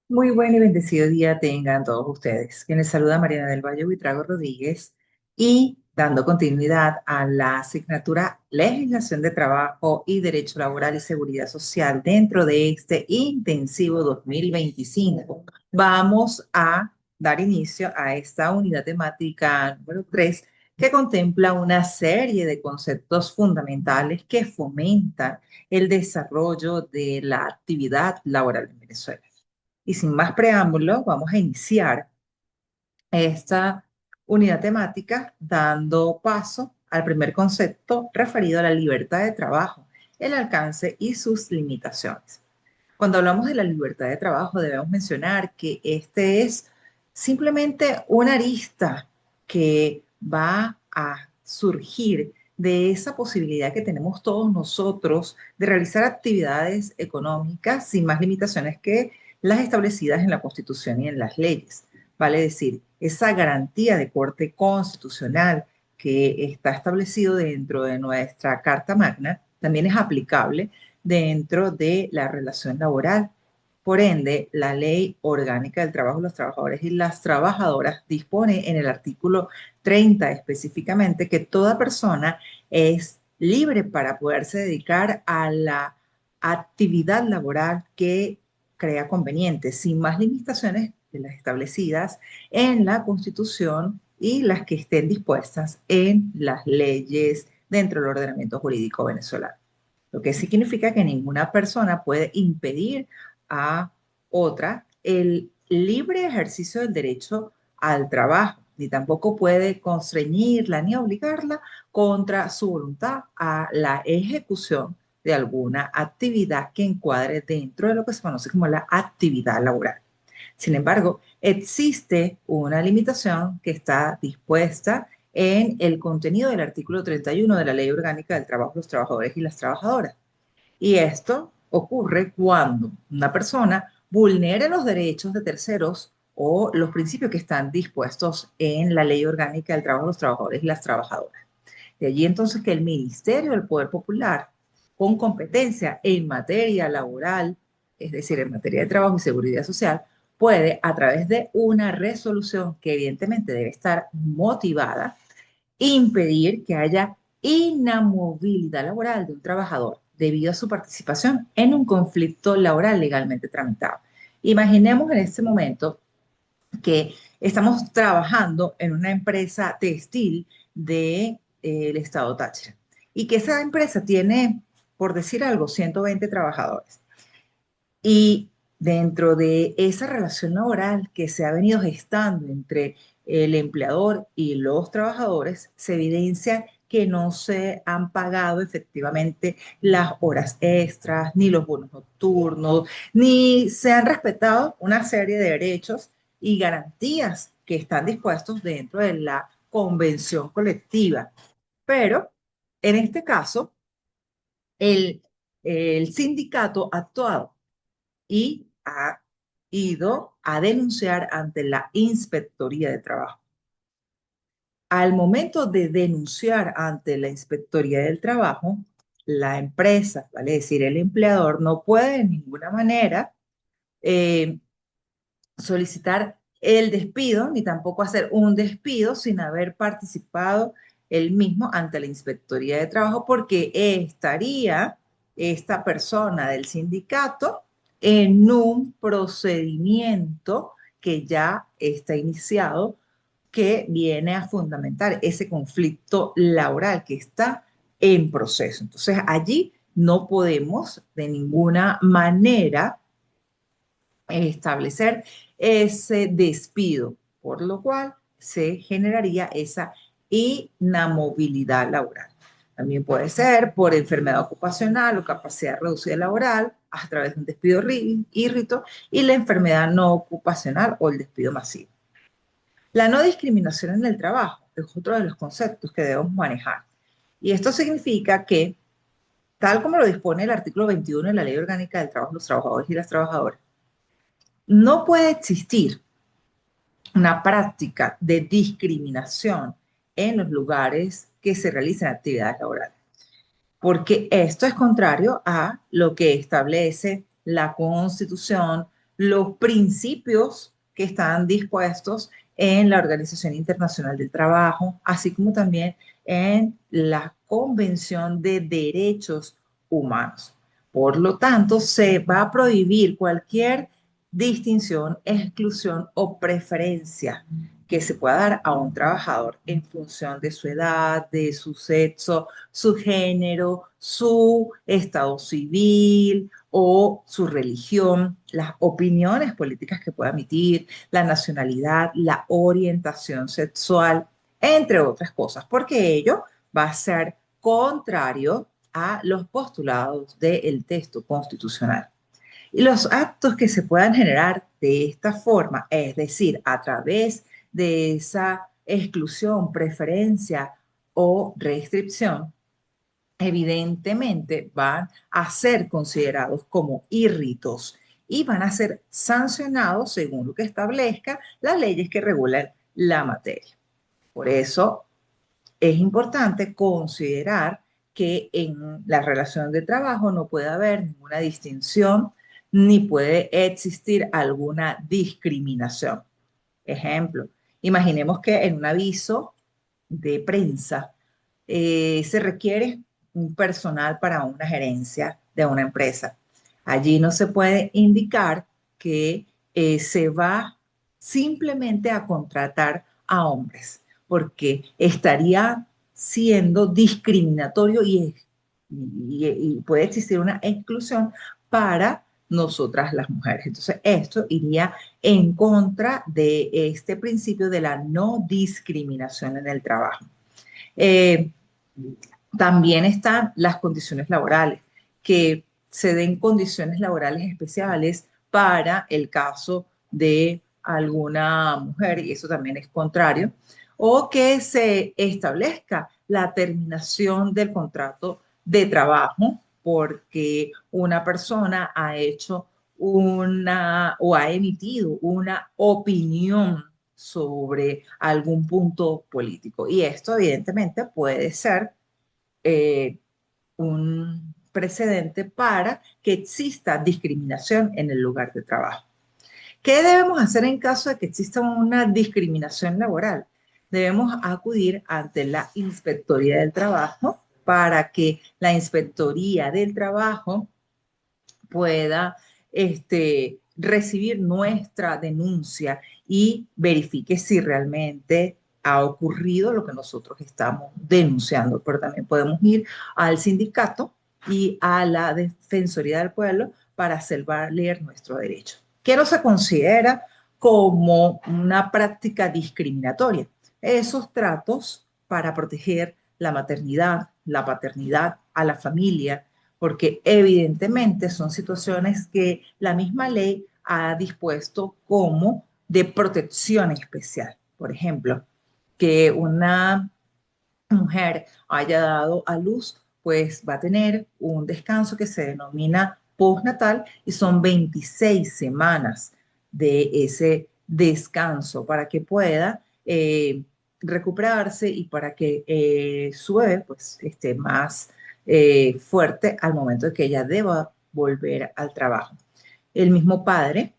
Muy buen y bendecido día tengan todos ustedes. Quien les saluda Mariana del Valle Buitrago Rodríguez y dando continuidad a la asignatura Legislación de Trabajo y Derecho Laboral y Seguridad Social dentro de este intensivo 2025. Vamos a dar inicio a esta unidad temática número 3 que contempla una serie de conceptos fundamentales que fomentan el desarrollo de la actividad laboral en Venezuela. Y sin más preámbulo, vamos a iniciar esta unidad temática dando paso al primer concepto referido a la libertad de trabajo, el alcance y sus limitaciones. Cuando hablamos de la libertad de trabajo, debemos mencionar que este es simplemente una arista que va a surgir de esa posibilidad que tenemos todos nosotros de realizar actividades económicas sin más limitaciones que las establecidas en la Constitución y en las leyes. Vale decir, esa garantía de corte constitucional que está establecido dentro de nuestra Carta Magna también es aplicable dentro de la relación laboral. Por ende, la Ley Orgánica del Trabajo de los Trabajadores y las Trabajadoras dispone en el artículo 30 específicamente que toda persona es libre para poderse dedicar a la actividad laboral que crea conveniente, sin más limitaciones de las establecidas en la Constitución y las que estén dispuestas en las leyes dentro del ordenamiento jurídico venezolano. Lo que significa que ninguna persona puede impedir a otra el libre ejercicio del derecho al trabajo, ni tampoco puede constreñirla ni obligarla contra su voluntad a la ejecución de alguna actividad que encuadre dentro de lo que se conoce como la actividad laboral. Sin embargo, existe una limitación que está dispuesta en el contenido del artículo 31 de la Ley Orgánica del Trabajo de los Trabajadores y las Trabajadoras. Y esto ocurre cuando una persona vulnere los derechos de terceros o los principios que están dispuestos en la Ley Orgánica del Trabajo de los Trabajadores y las Trabajadoras. De allí entonces que el Ministerio del Poder Popular, con competencia en materia laboral, es decir, en materia de trabajo y seguridad social, puede, a través de una resolución que evidentemente debe estar motivada, impedir que haya inamovilidad laboral de un trabajador debido a su participación en un conflicto laboral legalmente tramitado. Imaginemos en este momento que estamos trabajando en una empresa textil del estado Táchira y que esa empresa tiene, por decir algo, 120 trabajadores. Y dentro de esa relación laboral que se ha venido gestando entre el empleador y los trabajadores, se evidencia que no se han pagado efectivamente las horas extras, ni los bonos nocturnos, ni se han respetado una serie de derechos y garantías que están dispuestos dentro de la convención colectiva. Pero en este caso, el, el sindicato ha actuado y ha ido a denunciar ante la Inspectoría de Trabajo. Al momento de denunciar ante la Inspectoría del Trabajo, la empresa, vale decir, el empleador, no puede de ninguna manera eh, solicitar el despido, ni tampoco hacer un despido sin haber participado él mismo ante la Inspectoría de Trabajo, porque estaría esta persona del sindicato en un procedimiento que ya está iniciado, que viene a fundamentar ese conflicto laboral que está en proceso. Entonces, allí no podemos de ninguna manera establecer ese despido, por lo cual se generaría esa inamovilidad laboral. También puede ser por enfermedad ocupacional o capacidad reducida laboral a través de un despido írrito y la enfermedad no ocupacional o el despido masivo. La no discriminación en el trabajo es otro de los conceptos que debemos manejar. Y esto significa que, tal como lo dispone el artículo 21 de la Ley Orgánica del Trabajo de los Trabajadores y las Trabajadoras, no puede existir una práctica de discriminación en los lugares que se realizan actividades laborales, porque esto es contrario a lo que establece la Constitución, los principios que están dispuestos en la Organización Internacional del Trabajo, así como también en la Convención de Derechos Humanos. Por lo tanto, se va a prohibir cualquier distinción, exclusión o preferencia que se pueda dar a un trabajador en función de su edad, de su sexo, su género, su estado civil o su religión, las opiniones políticas que pueda emitir, la nacionalidad, la orientación sexual, entre otras cosas, porque ello va a ser contrario a los postulados del texto constitucional. Y los actos que se puedan generar de esta forma, es decir, a través de esa exclusión, preferencia o restricción, evidentemente van a ser considerados como irritos y van a ser sancionados según lo que establezca las leyes que regulan la materia. Por eso es importante considerar que en la relación de trabajo no puede haber ninguna distinción ni puede existir alguna discriminación. Ejemplo, imaginemos que en un aviso de prensa se requiere un personal para una gerencia de una empresa. Allí no se puede indicar que se va simplemente a contratar a hombres, porque estaría siendo discriminatorio y puede existir una exclusión para nosotras las mujeres. Entonces, esto iría en contra de este principio de la no discriminación en el trabajo. Eh, También están las condiciones laborales, que se den condiciones laborales especiales para el caso de alguna mujer, y eso también es contrario, o que se establezca la terminación del contrato de trabajo porque una persona ha hecho una o ha emitido una opinión sobre algún punto político. Y esto evidentemente puede ser eh, un precedente para que exista discriminación en el lugar de trabajo. ¿Qué debemos hacer en caso de que exista una discriminación laboral? Debemos acudir ante la Inspectoría del Trabajo para que la Inspectoría del Trabajo pueda recibir nuestra denuncia y verifique si realmente ha ocurrido lo que nosotros estamos denunciando. Pero también podemos ir al sindicato y a la Defensoría del Pueblo para hacer valer nuestro derecho. ¿Qué no se considera como una práctica discriminatoria? Esos tratos para proteger la maternidad, la paternidad, a la familia, porque evidentemente son situaciones que la misma ley ha dispuesto como de protección especial. Por ejemplo, que una mujer haya dado a luz, pues va a tener un descanso que se denomina postnatal y son 26 semanas de ese descanso para que pueda recuperarse y para que su bebé pues esté más fuerte al momento de que ella deba volver al trabajo. El mismo padre,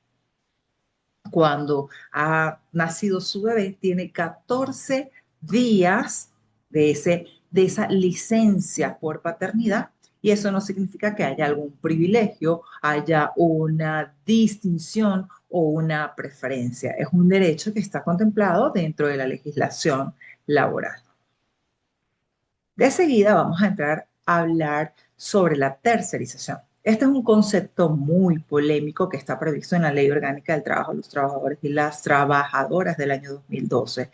cuando ha nacido su bebé, tiene 14 días de esa licencia por paternidad y eso no significa que haya algún privilegio, haya una distinción o una preferencia. Es un derecho que está contemplado dentro de la legislación laboral. De seguida vamos a entrar a hablar sobre la tercerización. Este es un concepto muy polémico que está previsto en la Ley Orgánica del Trabajo de los Trabajadores y las Trabajadoras del año 2012.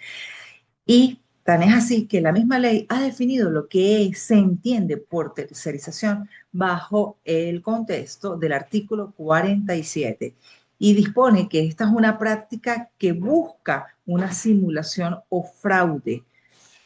Y tan es así que la misma ley ha definido lo que se entiende por tercerización bajo el contexto del artículo 47 y dispone que esta es una práctica que busca una simulación o fraude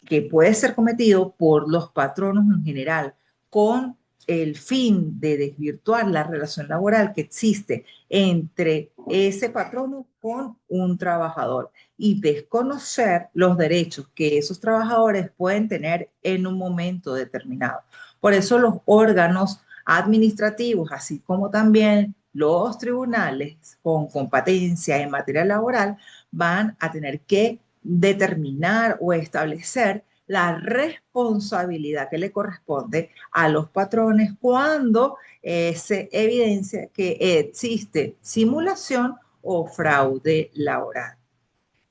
que puede ser cometido por los patronos en general con el fin de desvirtuar la relación laboral que existe entre ese patrono con un trabajador y desconocer los derechos que esos trabajadores pueden tener en un momento determinado. Por eso los órganos administrativos, así como también los tribunales con competencia en materia laboral van a tener que determinar o establecer la responsabilidad que le corresponde a los patrones cuando se evidencia que existe simulación o fraude laboral.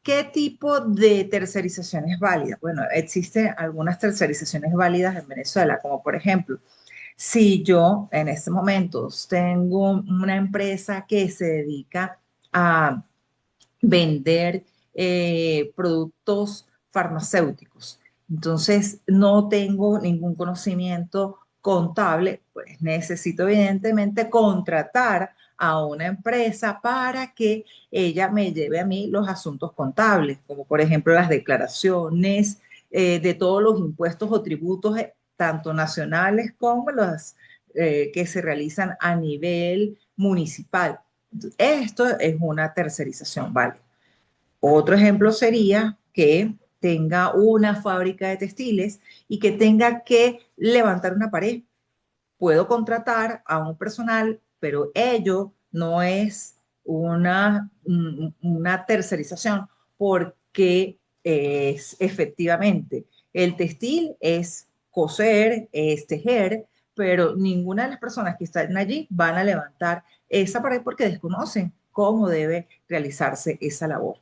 ¿Qué tipo de tercerización es válida? Bueno, existen algunas tercerizaciones válidas en Venezuela, como por ejemplo, si yo en este momento tengo una empresa que se dedica a vender productos farmacéuticos. Entonces, no tengo ningún conocimiento contable, pues necesito evidentemente contratar a una empresa para que ella me lleve a mí los asuntos contables, como por ejemplo las declaraciones de todos los impuestos o tributos, tanto nacionales como los que se realizan a nivel municipal. Esto es una tercerización válida. Otro ejemplo sería que tenga una fábrica de textiles y que tenga que levantar una pared. Puedo contratar a un personal, pero ello no es una tercerización porque es efectivamente el textil es coser, es tejer, pero ninguna de las personas que están allí van a levantar esa pared porque desconocen cómo debe realizarse esa labor.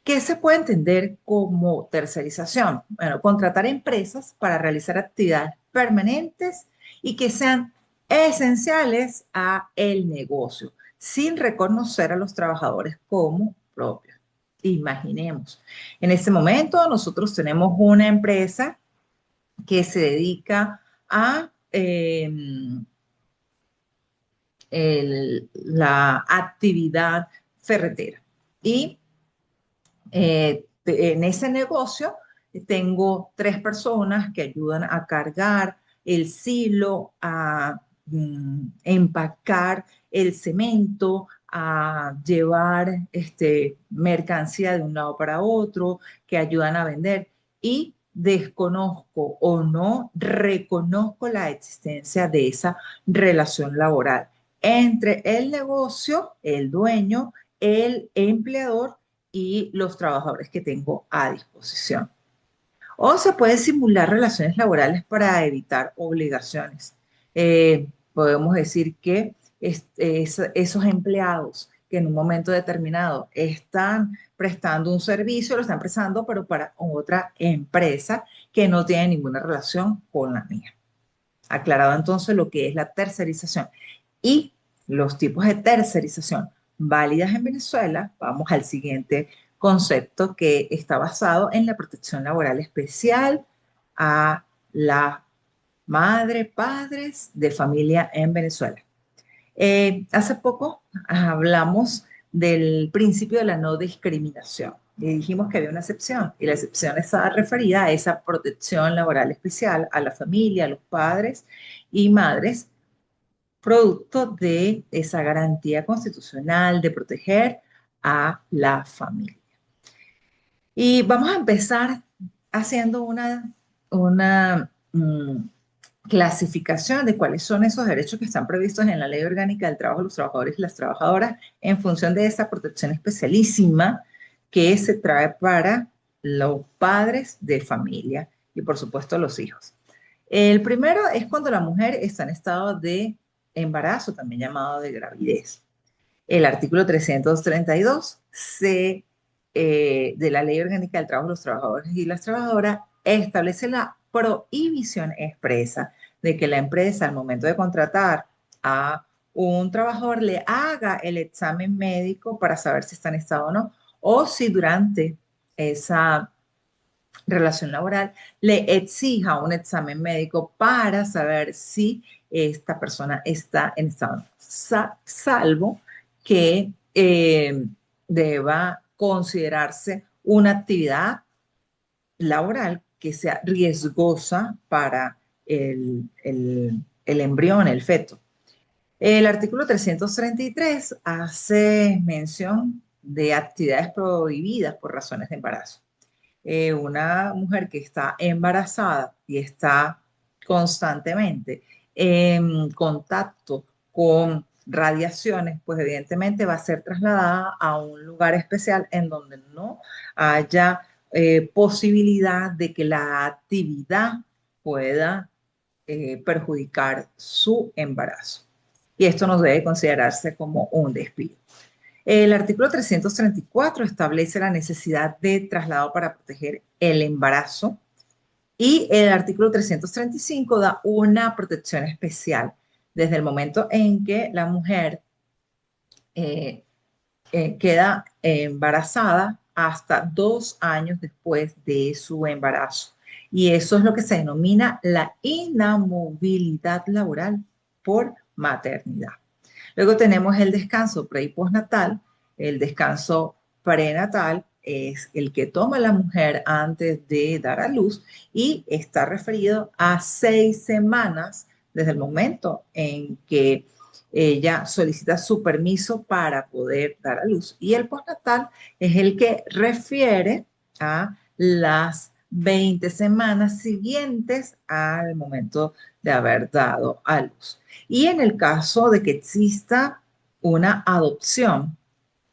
¿Qué se puede entender como tercerización? Bueno, contratar empresas para realizar actividades permanentes y que sean esenciales a el negocio, sin reconocer a los trabajadores como propios. Imaginemos, en este momento nosotros tenemos una empresa que se dedica a la actividad ferretera y en ese negocio tengo tres personas que ayudan a cargar el silo, a empacar el cemento, a llevar mercancía de un lado para otro, que ayudan a vender. Y desconozco o no reconozco la existencia de esa relación laboral entre el negocio, el dueño, el empleador y los trabajadores que tengo a disposición. O se puede simular relaciones laborales para evitar obligaciones. Podemos decir que esos empleados que en un momento determinado están prestando un servicio, lo están prestando, pero para otra empresa que no tiene ninguna relación con la mía. Aclarado entonces lo que es la tercerización y los tipos de tercerización válidas en Venezuela, vamos al siguiente concepto que está basado en la protección laboral especial a la madre, padres de familia en Venezuela. Hace poco hablamos del principio de la no discriminación y dijimos que había una excepción y la excepción estaba referida a esa protección laboral especial a la familia, a los padres y madres, producto de esa garantía constitucional de proteger a la familia. Y vamos a empezar haciendo una clasificación de cuáles son esos derechos que están previstos en la Ley Orgánica del Trabajo de los Trabajadores y las Trabajadoras en función de esa protección especialísima que se trae para los padres de familia y, por supuesto, los hijos. El primero es cuando la mujer está en estado de embarazo, también llamado de gravidez. El artículo 332 de la Ley Orgánica del Trabajo de los Trabajadores y las Trabajadoras establece la prohibición expresa de que la empresa al momento de contratar a un trabajador le haga el examen médico para saber si está en estado o no, o si durante esa relación laboral le exija un examen médico para saber si esta persona está en estado, salvo que deba considerarse una actividad laboral que sea riesgosa para el embrión, el feto. El artículo 333 hace mención de actividades prohibidas por razones de embarazo. Una mujer que está embarazada y está constantemente en contacto con radiaciones, pues evidentemente va a ser trasladada a un lugar especial en donde no haya posibilidad de que la actividad pueda perjudicar su embarazo. Y esto no debe considerarse como un despido. El artículo 334 establece la necesidad de traslado para proteger el embarazo y el artículo 335 da una protección especial desde el momento en que la mujer eh, queda embarazada hasta 2 años después de su embarazo. Y eso es lo que se denomina la inamovilidad laboral por maternidad. Luego tenemos el descanso pre y postnatal. El descanso prenatal es el que toma la mujer antes de dar a luz y está referido a 6 semanas desde el momento en que ella solicita su permiso para poder dar a luz. Y el postnatal es el que refiere a las 20 semanas siguientes al momento de haber dado a luz. Y en el caso de que exista una adopción,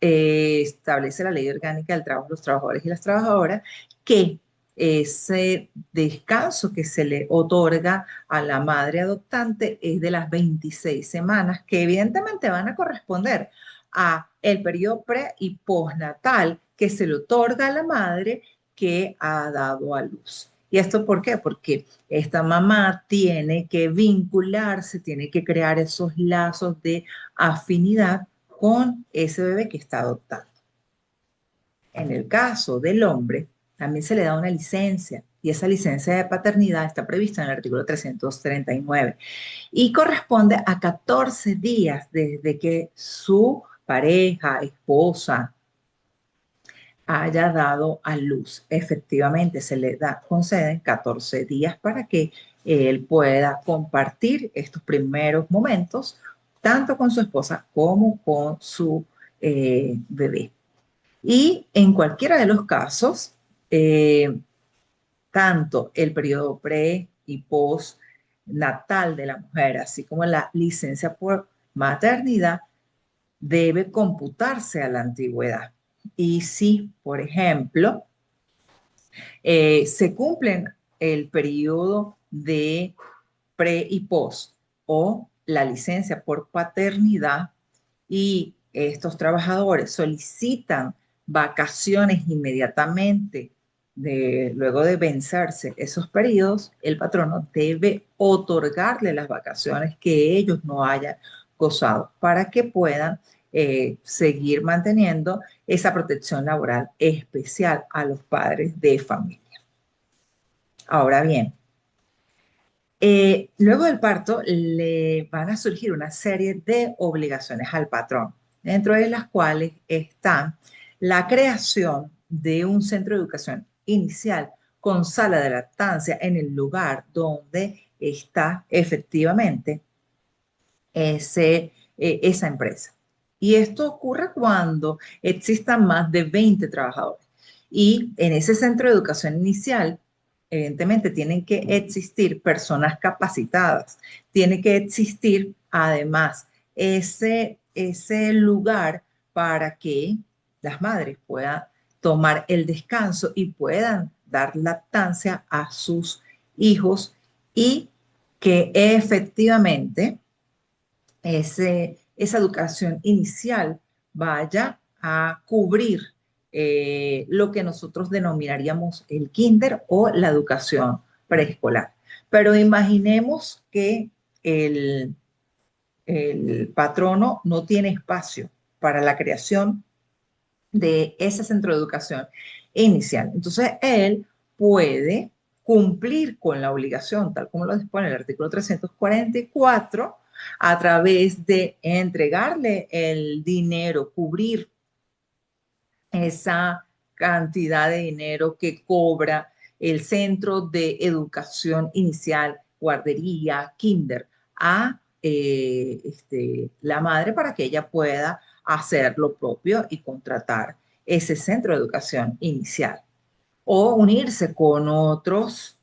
establece la Ley Orgánica del Trabajo de los Trabajadores y las Trabajadoras que ese descanso que se le otorga a la madre adoptante es de las 26 semanas, que evidentemente van a corresponder a el periodo pre y postnatal que se le otorga a la madre que ha dado a luz. ¿Y esto por qué? Porque esta mamá tiene que vincularse, tiene que crear esos lazos de afinidad con ese bebé que está adoptando. En el caso del hombre, también se le da una licencia y esa licencia de paternidad está prevista en el artículo 339 y corresponde a 14 días desde que su pareja, esposa, haya dado a luz. Efectivamente, se le conceden 14 días para que él pueda compartir estos primeros momentos, tanto con su esposa como con su bebé. Y en cualquiera de los casos, eh, tanto el periodo pre y post natal de la mujer, así como la licencia por maternidad, debe computarse a la antigüedad. Y si, por ejemplo, se cumplen el periodo de pre y post o la licencia por paternidad y estos trabajadores solicitan vacaciones inmediatamente luego de vencerse esos periodos, el patrono debe otorgarle las vacaciones que ellos no hayan gozado para que puedan seguir manteniendo esa protección laboral especial a los padres de familia. Ahora bien, luego del parto le van a surgir una serie de obligaciones al patrón, dentro de las cuales está la creación de un centro de educación inicial con sala de lactancia en el lugar donde está efectivamente esa empresa. Y esto ocurre cuando existan más de 20 trabajadores. Y en ese centro de educación inicial, evidentemente, tienen que existir personas capacitadas. Tiene que existir, además, ese lugar para que las madres puedan tomar el descanso y puedan dar lactancia a sus hijos y que efectivamente esa educación inicial vaya a cubrir lo que nosotros denominaríamos el kinder o la educación preescolar. Pero imaginemos que el, el patrono no tiene espacio para la creación de ese centro de educación inicial. Entonces, él puede cumplir con la obligación, tal como lo dispone el artículo 344, a través de entregarle el dinero, cubrir esa cantidad de dinero que cobra el centro de educación inicial, guardería, kinder, a la madre para que ella pueda hacer lo propio y contratar ese centro de educación inicial o unirse con otros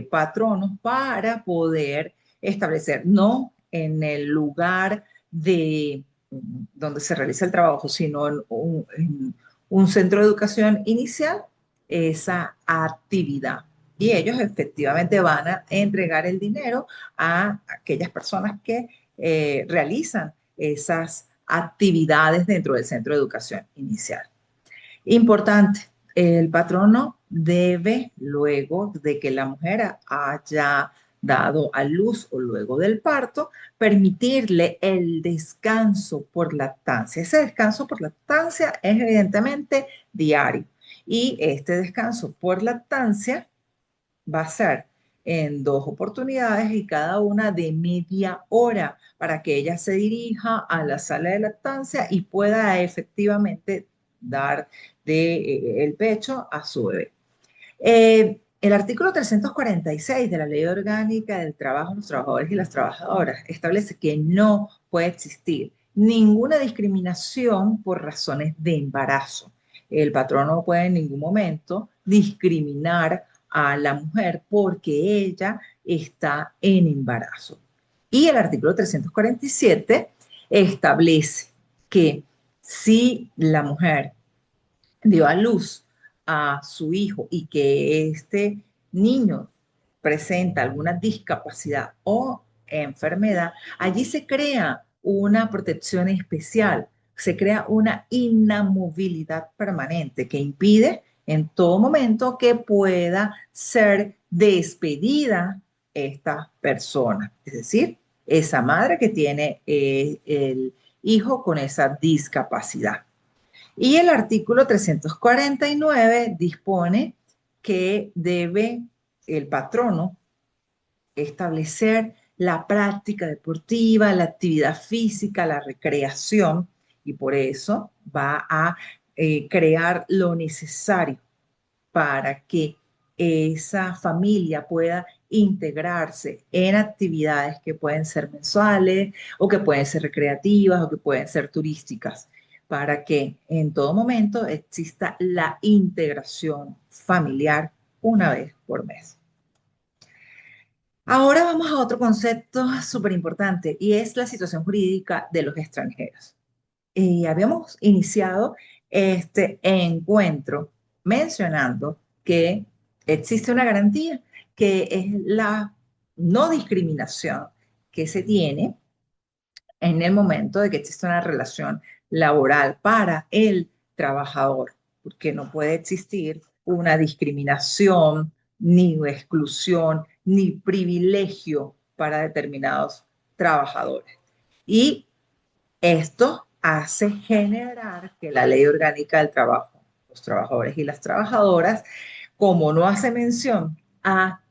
patronos para poder establecer, no en el lugar de donde se realiza el trabajo, sino en un centro de educación inicial, esa actividad. Y ellos efectivamente van a entregar el dinero a aquellas personas que realizan esas actividades dentro del centro de educación inicial. Importante, el patrono debe, luego de que la mujer haya dado a luz o luego del parto, permitirle el descanso por lactancia. Ese descanso por lactancia es evidentemente diario y este descanso por lactancia va a ser en dos oportunidades y cada una de media hora para que ella se dirija a la sala de lactancia y pueda efectivamente dar el pecho a su bebé. El artículo 346 de la Ley Orgánica del Trabajo de los Trabajadores y las Trabajadoras establece que no puede existir ninguna discriminación por razones de embarazo. El patrón no puede en ningún momento discriminar a la mujer porque ella está en embarazo. Y el artículo 347 establece que si la mujer dio a luz a su hijo y que este niño presenta alguna discapacidad o enfermedad, allí se crea una protección especial, se crea una inamovilidad permanente que impide en todo momento que pueda ser despedida esta persona, es decir, esa madre que tiene el hijo con esa discapacidad. Y el artículo 349 dispone que debe el patrono establecer la práctica deportiva, la actividad física, la recreación, y por eso va a crear lo necesario para que esa familia pueda integrarse en actividades que pueden ser mensuales o que pueden ser recreativas o que pueden ser turísticas, para que en todo momento exista la integración familiar una vez por mes. Ahora vamos a otro concepto súper importante y es la situación jurídica de los extranjeros. Habíamos iniciado este encuentro mencionando que existe una garantía que es la no discriminación que se tiene en el momento de que existe una relación laboral para el trabajador, porque no puede existir una discriminación, ni exclusión, ni privilegio para determinados trabajadores. Y esto hace generar que la Ley Orgánica del Trabajo, los trabajadores y las trabajadoras, como no hace mención a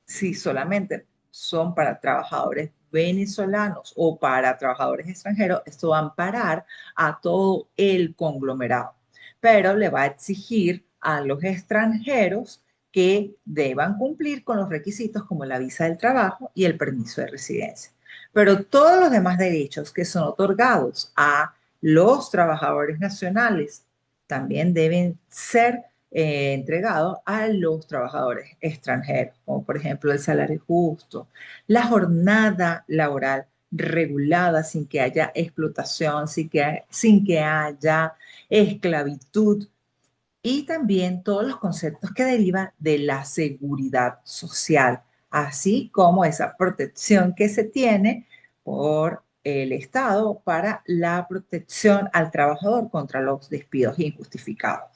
si solamente son para trabajadores venezolanos o para trabajadores extranjeros, esto va a amparar a todo el conglomerado, pero le va a exigir a los extranjeros que deban cumplir con los requisitos como la visa del trabajo y el permiso de residencia. Pero todos los demás derechos que son otorgados a los trabajadores nacionales también deben ser entregados a los trabajadores extranjeros, como por ejemplo el salario justo, la jornada laboral regulada sin que haya explotación, sin que haya esclavitud y también todos los conceptos que derivan de la seguridad social, así como esa protección que se tiene por el Estado para la protección al trabajador contra los despidos injustificados.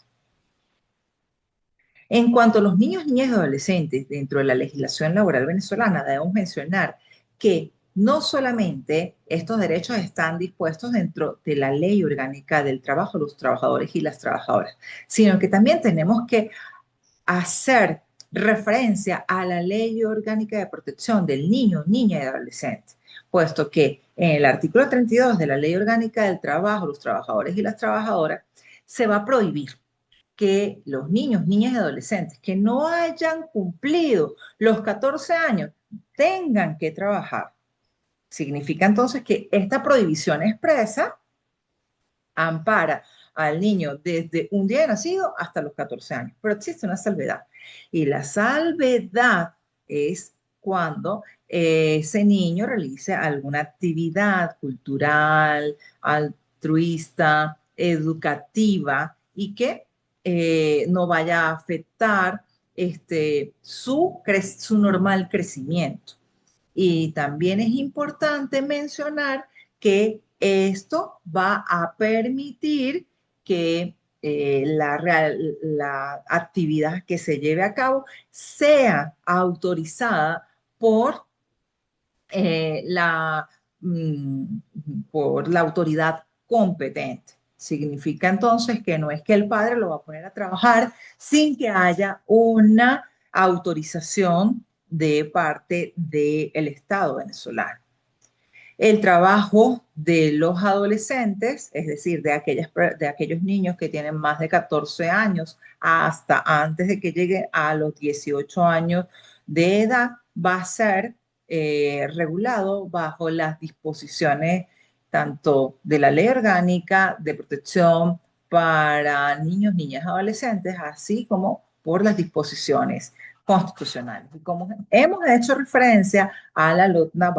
En cuanto a los niños, niñas y adolescentes, dentro de la legislación laboral venezolana, debemos mencionar que no solamente estos derechos están dispuestos dentro de la Ley Orgánica del Trabajo, los trabajadores y las trabajadoras, sino que también tenemos que hacer referencia a la Ley Orgánica de Protección del Niño, Niña y Adolescente, puesto que en el artículo 32 de la Ley Orgánica del Trabajo, los trabajadores y las trabajadoras, se va a prohibir que los niños, niñas y adolescentes que no hayan cumplido los 14 años tengan que trabajar. Significa entonces que esta prohibición expresa ampara al niño desde un día de nacido hasta los 14 años, pero existe una salvedad. Y la salvedad es cuando ese niño realice alguna actividad cultural, altruista, educativa y que no vaya a afectar su normal crecimiento. Y también es importante mencionar que esto va a permitir que la actividad que se lleve a cabo sea autorizada por eh, la, mm, por la autoridad competente. Significa entonces que no es que el padre lo va a poner a trabajar sin que haya una autorización de parte del Estado venezolano. El trabajo de los adolescentes, es decir, de aquellos niños que tienen más de 14 años hasta antes de que lleguen a los 18 años de edad, va a ser regulado bajo las disposiciones tanto de la Ley Orgánica de Protección para Niños, Niñas y Adolescentes, así como por las disposiciones constitucionales. Y como hemos hecho referencia a la LUTNA,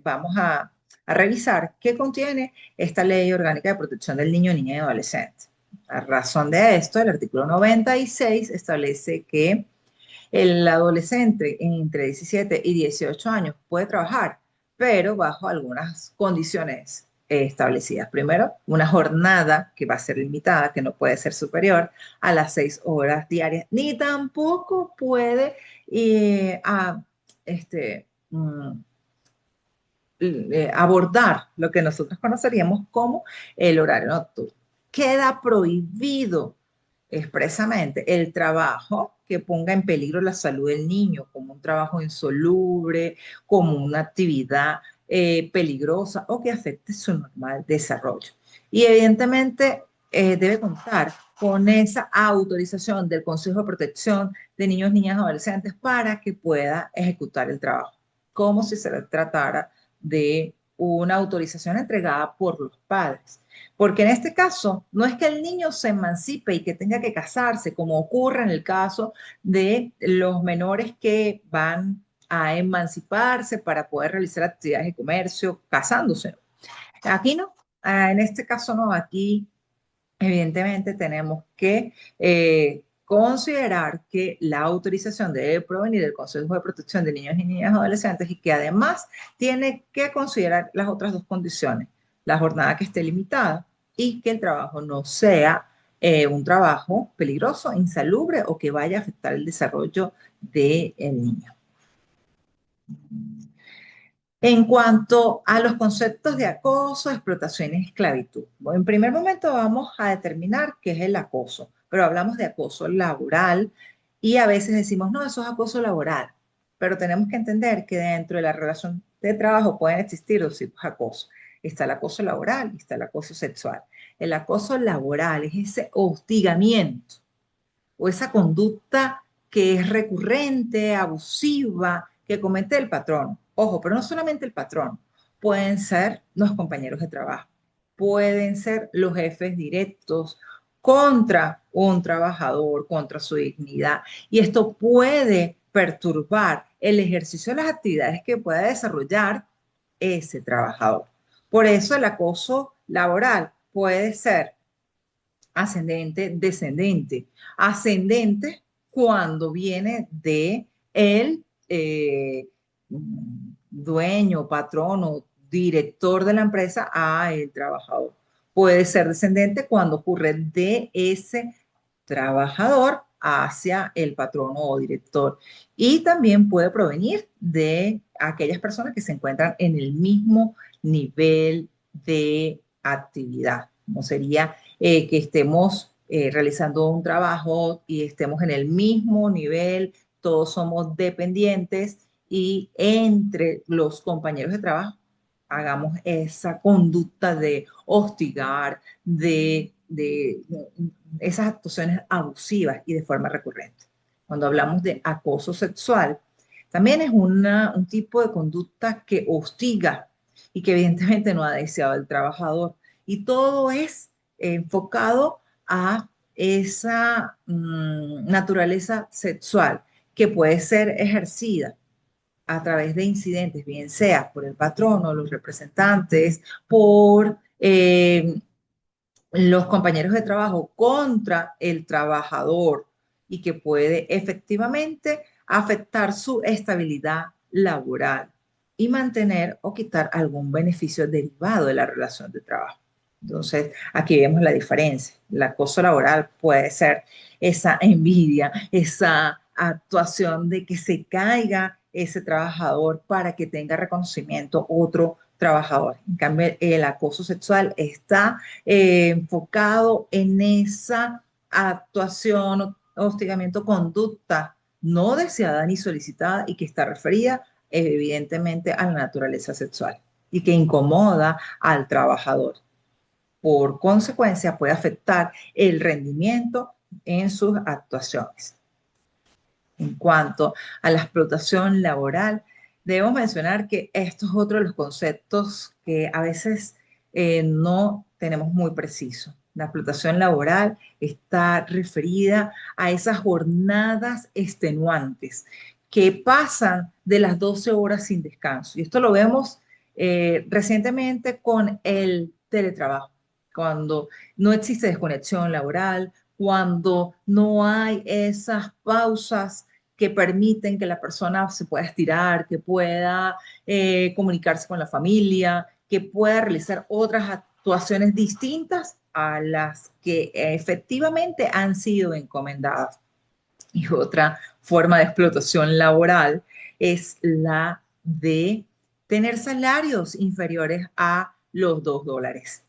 vamos a revisar qué contiene esta Ley Orgánica de Protección del Niño, Niña y Adolescente. A razón de esto, el artículo 96 establece que el adolescente entre 17 y 18 años puede trabajar, pero bajo algunas condiciones establecidas. Primero, una jornada que va a ser limitada, que no puede ser superior a las 6 horas diarias, ni tampoco puede este, mm, abordar lo que nosotros conoceríamos como el horario nocturno. Queda prohibido expresamente el trabajo que ponga en peligro la salud del niño, como un trabajo insoluble, como una actividad peligrosa o que afecte su normal desarrollo. Y evidentemente debe contar con esa autorización del Consejo de Protección de Niños, Niñas y Adolescentes para que pueda ejecutar el trabajo, como si se tratara de una autorización entregada por los padres. Porque en este caso no es que el niño se emancipe y que tenga que casarse, como ocurre en el caso de los menores que van a emanciparse para poder realizar actividades de comercio casándose. Aquí no, en este caso no, aquí evidentemente tenemos que considerar que la autorización debe provenir del Consejo de Protección de Niños y Niñas y Adolescentes y que además tiene que considerar las otras dos condiciones, la jornada que esté limitada y que el trabajo no sea un trabajo peligroso, insalubre o que vaya a afectar el desarrollo del niño. En cuanto a los conceptos de acoso, explotación y esclavitud. Bueno, en primer momento vamos a determinar qué es el acoso, pero hablamos de acoso laboral y a veces decimos, no, eso es acoso laboral, pero tenemos que entender que dentro de la relación de trabajo pueden existir dos tipos de acoso. Está el acoso laboral y está el acoso sexual. El acoso laboral es ese hostigamiento o esa conducta que es recurrente, abusiva, que comete el patrón. Ojo, pero no solamente el patrón, pueden ser los compañeros de trabajo, pueden ser los jefes directos contra un trabajador, contra su dignidad. Y esto puede perturbar el ejercicio de las actividades que pueda desarrollar ese trabajador. Por eso el acoso laboral puede ser ascendente, descendente. Ascendente cuando viene de el dueño, patrono, director de la empresa a el trabajador. Puede ser descendente cuando ocurre de ese trabajador hacia el patrono o director. Y también puede provenir de aquellas personas que se encuentran en el mismo nivel de actividad. Como sería que estemos realizando un trabajo y estemos en el mismo nivel, todos somos dependientes y entre los compañeros de trabajo hagamos esa conducta de hostigar, de esas actuaciones abusivas y de forma recurrente. Cuando hablamos de acoso sexual, también es un tipo de conducta que hostiga y que evidentemente no ha deseado el trabajador. Y todo es enfocado a esa naturaleza sexual que puede ser ejercida a través de incidentes, bien sea por el patrono, los representantes, por los compañeros de trabajo contra el trabajador y que puede efectivamente afectar su estabilidad laboral y mantener o quitar algún beneficio derivado de la relación de trabajo. Entonces, aquí vemos la diferencia. El acoso laboral puede ser esa envidia, esa actuación de que se caiga ese trabajador para que tenga reconocimiento otro trabajador. En cambio, el acoso sexual está enfocado en esa actuación, hostigamiento, conducta no deseada ni solicitada y que está referida evidentemente a la naturaleza sexual y que incomoda al trabajador. Por consecuencia, puede afectar el rendimiento en sus actuaciones. En cuanto a la explotación laboral, debemos mencionar que esto es otro de los conceptos que a veces no tenemos muy preciso. La explotación laboral está referida a esas jornadas extenuantes que pasan de las 12 horas sin descanso. Y esto lo vemos recientemente con el teletrabajo, cuando no existe desconexión laboral, cuando no hay esas pausas que permiten que la persona se pueda estirar, que pueda comunicarse con la familia, que pueda realizar otras actuaciones distintas a las que efectivamente han sido encomendadas. Y otra forma de explotación laboral es la de tener salarios inferiores a los $2.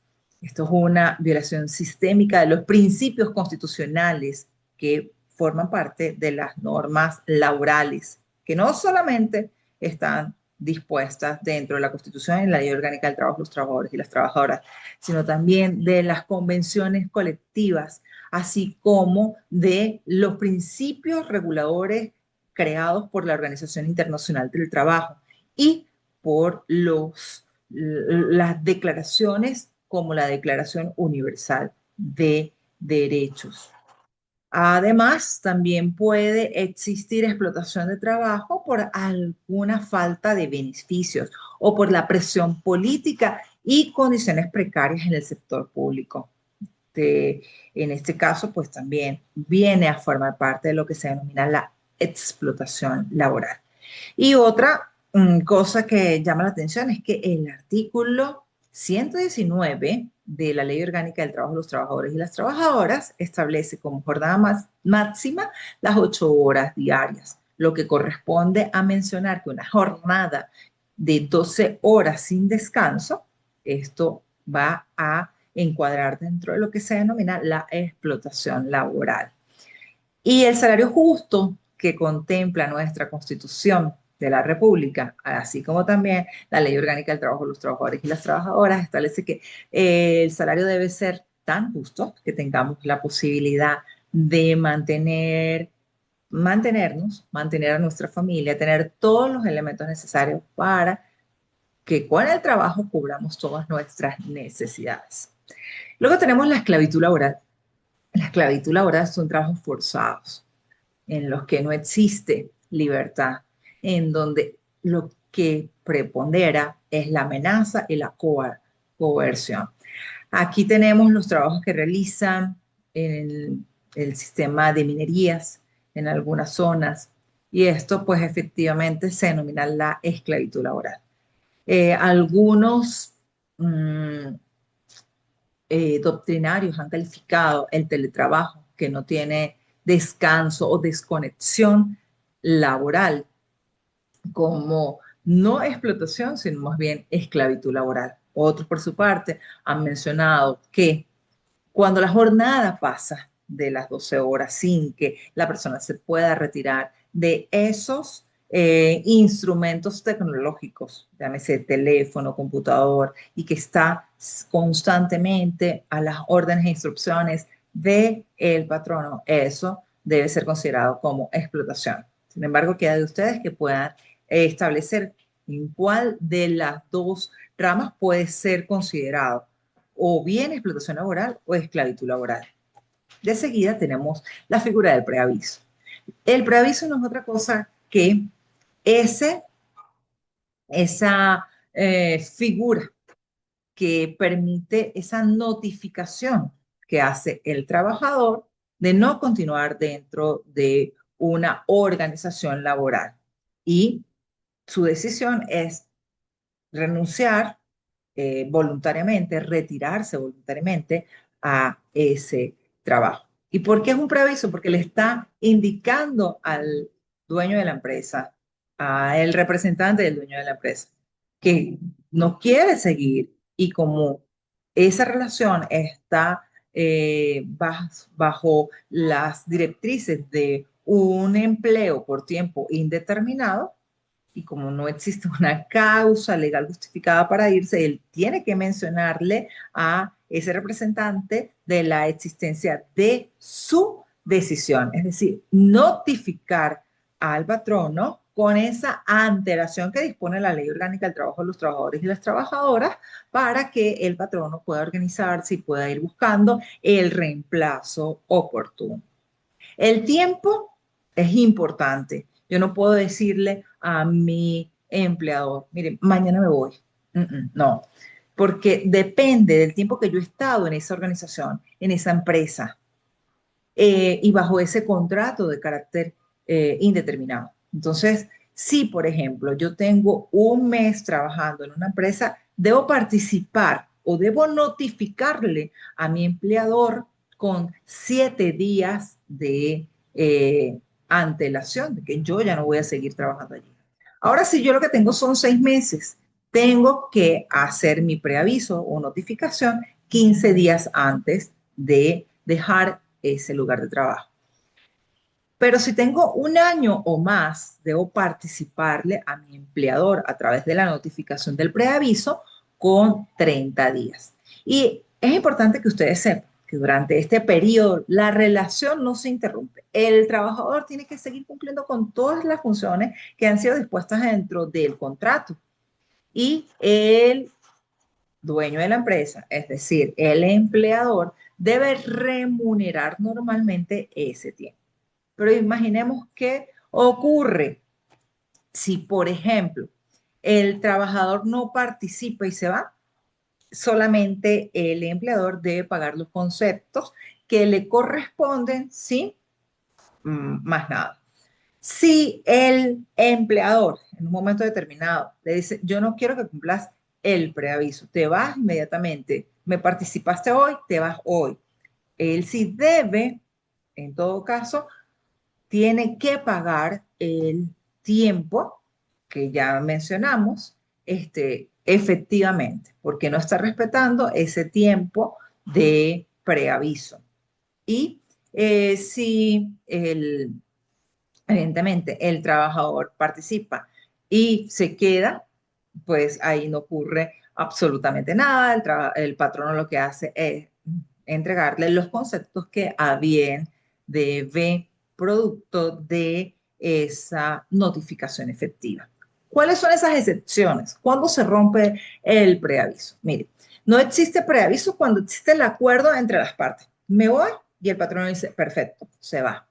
Esto es una violación sistémica de los principios constitucionales que forman parte de las normas laborales, que no solamente están dispuestas dentro de la Constitución y la Ley Orgánica del Trabajo de los Trabajadores y las Trabajadoras, sino también de las convenciones colectivas, así como de los principios reguladores creados por la Organización Internacional del Trabajo y por las declaraciones como la Declaración Universal de Derechos. Además, también puede existir explotación de trabajo por alguna falta de beneficios o por la presión política y condiciones precarias en el sector público. En este caso, pues también viene a formar parte de lo que se denomina la explotación laboral. Y otra cosa que llama la atención es que el artículo 119 de la Ley Orgánica del Trabajo de los Trabajadores y las Trabajadoras establece como jornada máxima las 8 horas diarias, lo que corresponde a mencionar que una jornada de 12 horas sin descanso, esto va a encuadrar dentro de lo que se denomina la explotación laboral. Y el salario justo que contempla nuestra Constitución de la República, así como también la Ley Orgánica del Trabajo de los Trabajadores y las Trabajadoras, establece que el salario debe ser tan justo que tengamos la posibilidad de mantener a nuestra familia, tener todos los elementos necesarios para que con el trabajo cubramos todas nuestras necesidades. Luego tenemos la esclavitud laboral. La esclavitud laboral son trabajos forzados en los que no existe libertad, en donde lo que prepondera es la amenaza y la coerción. Aquí tenemos los trabajos que realizan en el sistema de minerías en algunas zonas y esto pues efectivamente se denomina la esclavitud laboral. Algunos doctrinarios han calificado el teletrabajo que no tiene descanso o desconexión laboral como no explotación, sino más bien esclavitud laboral. Otros, por su parte, han mencionado que cuando la jornada pasa de las 12 horas sin que la persona se pueda retirar de esos instrumentos tecnológicos, llámese teléfono, computador, y que está constantemente a las órdenes e instrucciones del patrono, eso debe ser considerado como explotación. Sin embargo, queda de ustedes que puedan establecer en cuál de las dos ramas puede ser considerado o bien explotación laboral o esclavitud laboral. De seguida tenemos la figura del preaviso. El preaviso no es otra cosa que ese esa figura que permite esa notificación que hace el trabajador de no continuar dentro de una organización laboral. Y su decisión es renunciar voluntariamente, retirarse voluntariamente a ese trabajo. ¿Y por qué es un preaviso? Porque le está indicando al dueño de la empresa, al representante del dueño de la empresa, que no quiere seguir y como esa relación está bajo las directrices de un empleo por tiempo indeterminado, y como no existe una causa legal justificada para irse, él tiene que mencionarle a ese representante de la existencia de su decisión, es decir, notificar al patrono con esa antelación que dispone la Ley Orgánica del Trabajo de los Trabajadores y las Trabajadoras para que el patrono pueda organizarse y pueda ir buscando el reemplazo oportuno. El tiempo es importante. Yo no puedo decirle a mi empleador, mire, mañana me voy. No, porque depende del tiempo que yo he estado en esa organización, en esa empresa, y bajo ese contrato de carácter indeterminado. Entonces, si por ejemplo yo tengo un mes trabajando en una empresa, debo participar o debo notificarle a mi empleador con 7 días de antelación de que yo ya no voy a seguir trabajando allí. Ahora, si yo lo que tengo son 6 meses, tengo que hacer mi preaviso o notificación 15 días antes de dejar ese lugar de trabajo. Pero si tengo un año o más, debo participarle a mi empleador a través de la notificación del preaviso con 30 días. Y es importante que ustedes sepan que durante este periodo la relación no se interrumpe. El trabajador tiene que seguir cumpliendo con todas las funciones que han sido dispuestas dentro del contrato. Y el dueño de la empresa, es decir, el empleador, debe remunerar normalmente ese tiempo. Pero imaginemos qué ocurre si, por ejemplo, el trabajador no participa y se va, solamente el empleador debe pagar los conceptos que le corresponden sin más nada. Si el empleador en un momento determinado le dice, yo no quiero que cumplas el preaviso, te vas inmediatamente, me participaste hoy, te vas hoy. Él sí debe, en todo caso, tiene que pagar el tiempo que ya mencionamos, efectivamente, porque no está respetando ese tiempo de preaviso. Y si evidentemente el trabajador participa y se queda, pues ahí no ocurre absolutamente nada. El patrono lo que hace es entregarle los conceptos que a bien debe producto de esa notificación efectiva. ¿Cuáles son esas excepciones? ¿Cuándo se rompe el preaviso? Mire, no existe preaviso cuando existe el acuerdo entre las partes. Me voy y el patrono dice, perfecto, se va.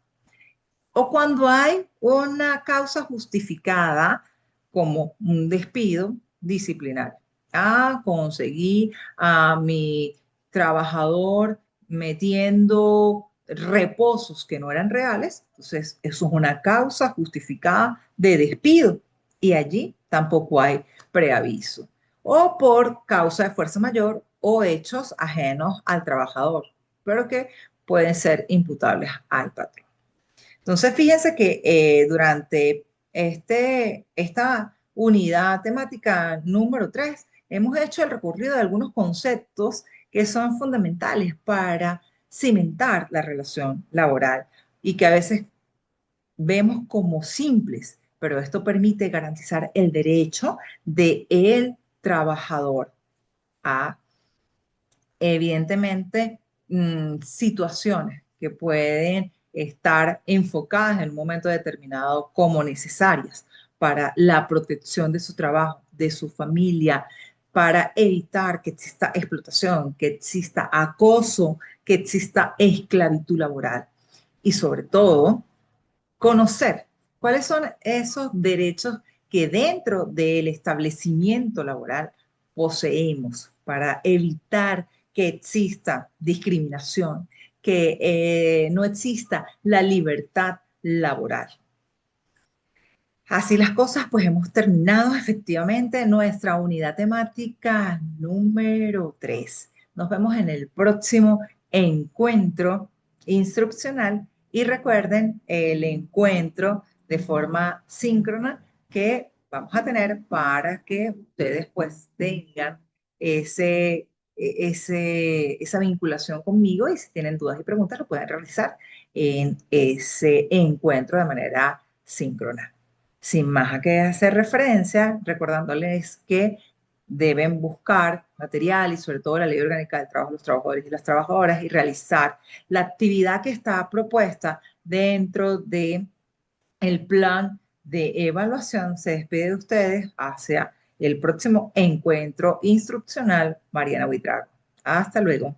O cuando hay una causa justificada, como un despido disciplinario. Ah, conseguí a mi trabajador metiendo reposos que no eran reales, entonces eso es una causa justificada de despido y allí tampoco hay preaviso. O por causa de fuerza mayor o hechos ajenos al trabajador, pero que pueden ser imputables al patrón. Entonces, fíjense que durante esta unidad temática número 3 hemos hecho el recorrido de algunos conceptos que son fundamentales para cimentar la relación laboral y que a veces vemos como simples, pero esto permite garantizar el derecho del trabajador a, evidentemente, situaciones que pueden estar enfocadas en un momento determinado como necesarias para la protección de su trabajo, de su familia, para evitar que exista explotación, que exista acoso, que exista esclavitud laboral y sobre todo conocer cuáles son esos derechos que dentro del establecimiento laboral poseemos para evitar que exista discriminación, que no exista la libertad laboral. Así las cosas, pues hemos terminado efectivamente nuestra unidad temática número 3. Nos vemos en el próximo encuentro instruccional y recuerden el encuentro de forma síncrona que vamos a tener para que ustedes pues tengan esa vinculación conmigo y si tienen dudas y preguntas lo pueden realizar en ese encuentro de manera síncrona. Sin más a qué hacer referencia, recordándoles que deben buscar material y sobre todo la Ley Orgánica del Trabajo de los Trabajadores y las Trabajadoras y realizar la actividad que está propuesta dentro de el plan de evaluación. Se despide de ustedes hacia el próximo encuentro instruccional, Mariana Buitrago. Hasta luego.